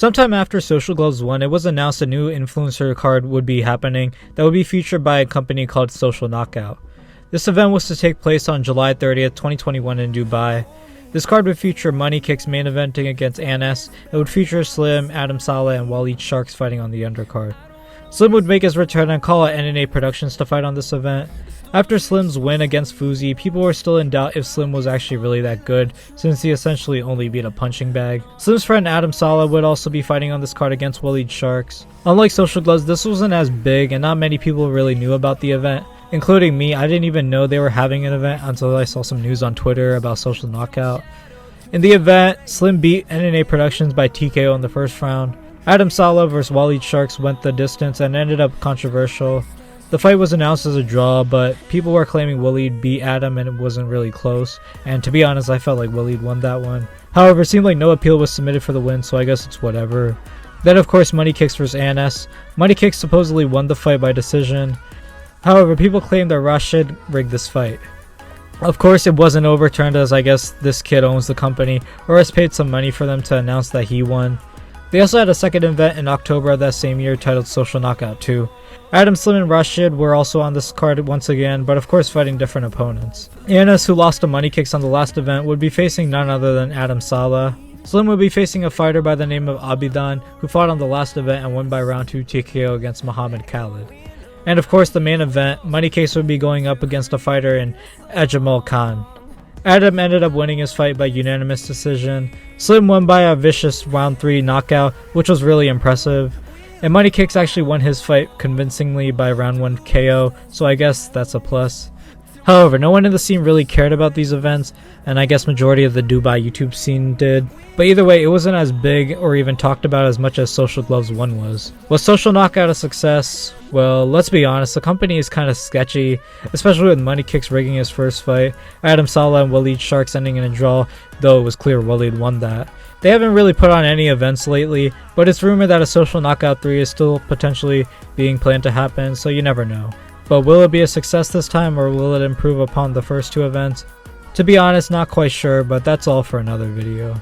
Sometime after Social Gloves 1, it was announced a new influencer card would be happening that would be featured by a company called Social Knockout. This event was to take place on July 30th, 2021 in Dubai. This card would feature Money Kicks main eventing against Anas. It would feature Slim, Adam Saleh, and Waleed Sharks fighting on the undercard. Slim would make his return and call out NNA Productions to fight on this event. After Slim's win against Fuzi, people were still in doubt if Slim was actually really that good, since he essentially only beat a punching bag. Slim's friend Adam Saleh would also be fighting on this card against Waleed Sharks. Unlike Social Gloves, this wasn't as big and not many people really knew about the event. Including me, I didn't even know they were having an event until I saw some news on Twitter about Social Knockout. In the event, Slim beat NNA Productions by TKO in the first round. Adam Saleh vs Waleed Sharks went the distance and ended up controversial. The fight was announced as a draw, but people were claiming Waleed beat Adam and it wasn't really close, and to be honest, I felt like Waleed won that one. However, it seemed like no appeal was submitted for the win, so I guess it's whatever. Then of course Money Kicks vs Anas. Money Kicks supposedly won the fight by decision. However, people claim that Rashid rigged this fight. Of course, it wasn't overturned, as I guess this kid owns the company or has paid some money for them to announce that he won. They also had a second event in October of that same year titled Social Knockout 2. Adam, Slim, and Rashid were also on this card once again, but of course fighting different opponents. Anas, who lost to Money Kicks on the last event, would be facing none other than Adam Saleh. Slim would be facing a fighter by the name of Abidan, who fought on the last event and won by round 2 TKO against Muhammad Khalid. And of course the main event, Money Kicks would be going up against a fighter in Ajmal Khan. Adam ended up winning his fight by unanimous decision. Slim won by a vicious round 3 knockout, which was really impressive. And Money Kicks actually won his fight convincingly by round 1 KO, so I guess that's a plus. However, no one in the scene really cared about these events, and I guess majority of the Dubai YouTube scene did. But either way, it wasn't as big or even talked about as much as Social Gloves 1 was. Was Social Knockout a success? Well, let's be honest, the company is kind of sketchy, especially with Money Kicks rigging his first fight, Adam Saleh and Waleed Sharks ending in a draw, though it was clear Waleed won that. They haven't really put on any events lately, but it's rumored that a Social Knockout 3 is still potentially being planned to happen, so you never know. But will it be a success this time, or will it improve upon the first 2 events? To be honest, not quite sure, but that's all for another video.